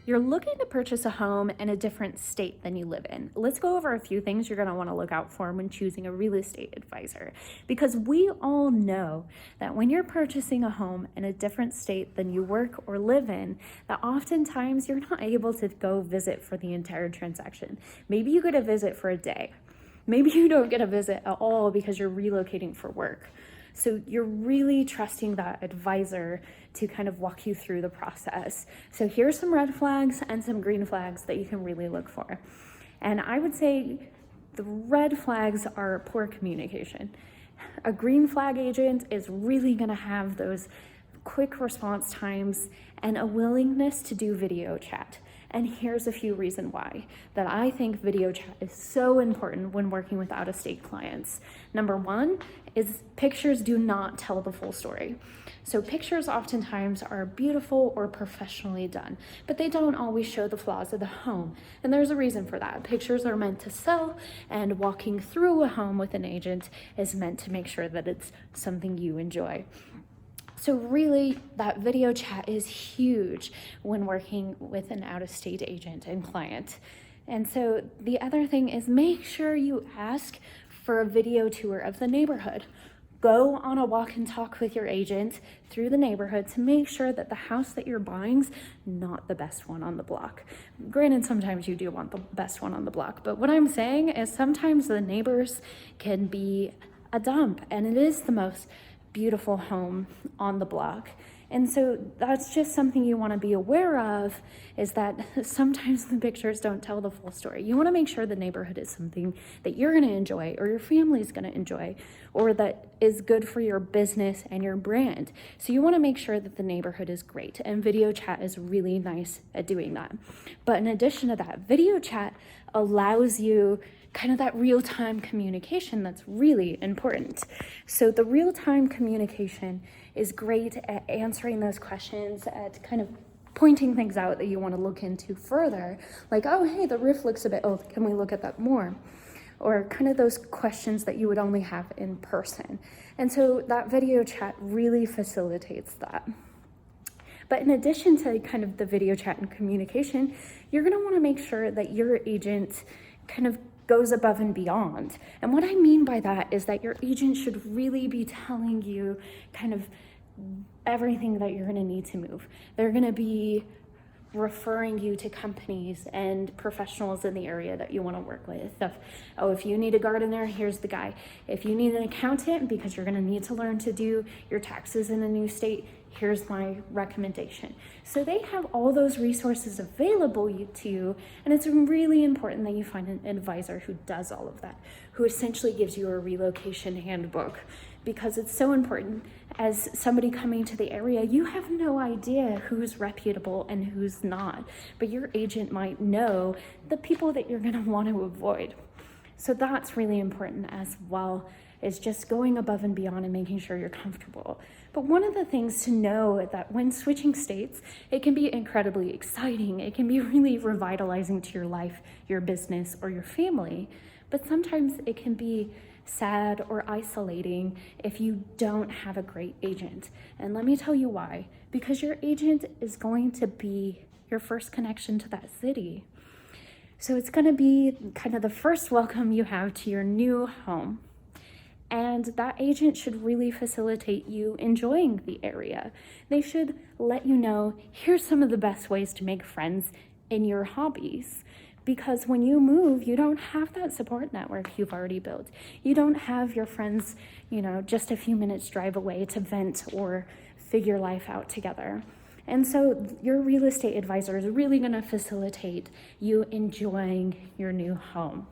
You're looking to purchase a home in a different state than you live in. Let's go over a few things you're going to want to look out for when choosing a real estate advisor, because we all know that when you're purchasing a home in a different state than you work or live in, that oftentimes you're not able to go visit for the entire transaction. Maybe you get a visit for a day. Maybe you don't get a visit at all because you're relocating for work. So you're really trusting that advisor to kind of walk you through the process. So here's some red flags and some green flags that you can really look for. And I would say the red flags are poor communication. A green flag agent is really going to have those quick response times and a willingness to do video chat. And here's a few reasons why that I think video chat is so important when working with out-of-state clients. Number one is pictures do not tell the full story. So pictures oftentimes are beautiful or professionally done, but they don't always show the flaws of the home. And there's a reason for that. Pictures are meant to sell, and walking through a home with an agent is meant to make sure that it's something you enjoy. So really, that video chat is huge when working with an out-of-state agent and client. And so the other thing is make sure you ask for a video tour of the neighborhood. Go on a walk and talk with your agent through the neighborhood to make sure that the house that you're buying is not the best one on the block. Granted, sometimes you do want the best one on the block, but what I'm saying is sometimes the neighbors can be a dump, and it is the most beautiful home on the block. And so that's just something you want to be aware of, is that sometimes the pictures don't tell the full story. You want to make sure the neighborhood is something that you're going to enjoy, or your family's going to enjoy, or that is good for your business and your brand. So you want to make sure that the neighborhood is great, and video chat is really nice at doing that. But in addition to that, video chat allows you kind of that real-time communication that's really important. So the real-time communication is great at answering those questions, at kind of pointing things out that you want to look into further, like, oh, hey, the roof looks a bit old, can we look at that more? Or kind of those questions that you would only have in person. And so that video chat really facilitates that. But in addition to kind of the video chat and communication, you're going to want to make sure that your agent kind of goes above and beyond. And what I mean by that is that your agent should really be telling you kind of everything that you're going to need to move. They're going to be referring you to companies and professionals in the area that you want to work with. If you need a gardener, here's the guy. If you need an accountant because you're going to need to learn to do your taxes in a new state, here's my recommendation. So they have all those resources available to you, and it's really important that you find an advisor who does all of that, who essentially gives you a relocation handbook, because it's so important. As somebody coming to the area, you have no idea who's reputable and who's not, but your agent might know the people that you're going to want to avoid. So that's really important as well, is just going above and beyond and making sure you're comfortable. But one of the things to know that when switching states, it can be incredibly exciting. It can be really revitalizing to your life, your business, or your family. But sometimes it can be sad or isolating if you don't have a great agent. And let me tell you why. Because your agent is going to be your first connection to that city. So it's going to be kind of the first welcome you have to your new home. And that agent should really facilitate you enjoying the area. They should let you know, here's some of the best ways to make friends in your hobbies. Because when you move, you don't have that support network you've already built. You don't have your friends, just a few minutes drive away to vent or figure life out together. And so your real estate advisor is really going to facilitate you enjoying your new home.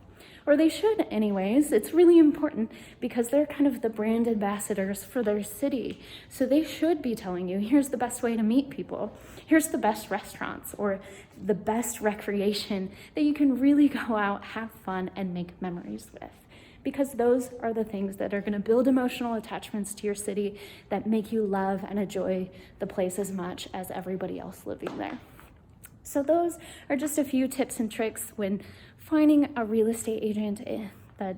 Or they should anyways. It's really important because they're kind of the brand ambassadors for their city. So they should be telling you, here's the best way to meet people. Here's the best restaurants or the best recreation that you can really go out, have fun, and make memories with. Because those are the things that are going to build emotional attachments to your city that make you love and enjoy the place as much as everybody else living there. So those are just a few tips and tricks when finding a real estate agent that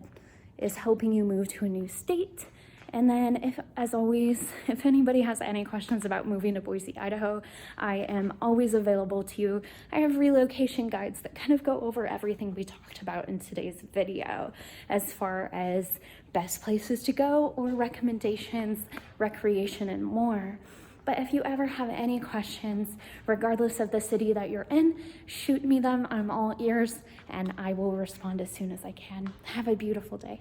is helping you move to a new state And then as always, if anybody has any questions about moving to Boise, Idaho, I am always available to you. I have relocation guides that kind of go over everything we talked about in today's video, as far as best places to go or recommendations, recreation, and more. But if you ever have any questions, regardless of the city that you're in, shoot me them. I'm all ears, and I will respond as soon as I can. Have a beautiful day.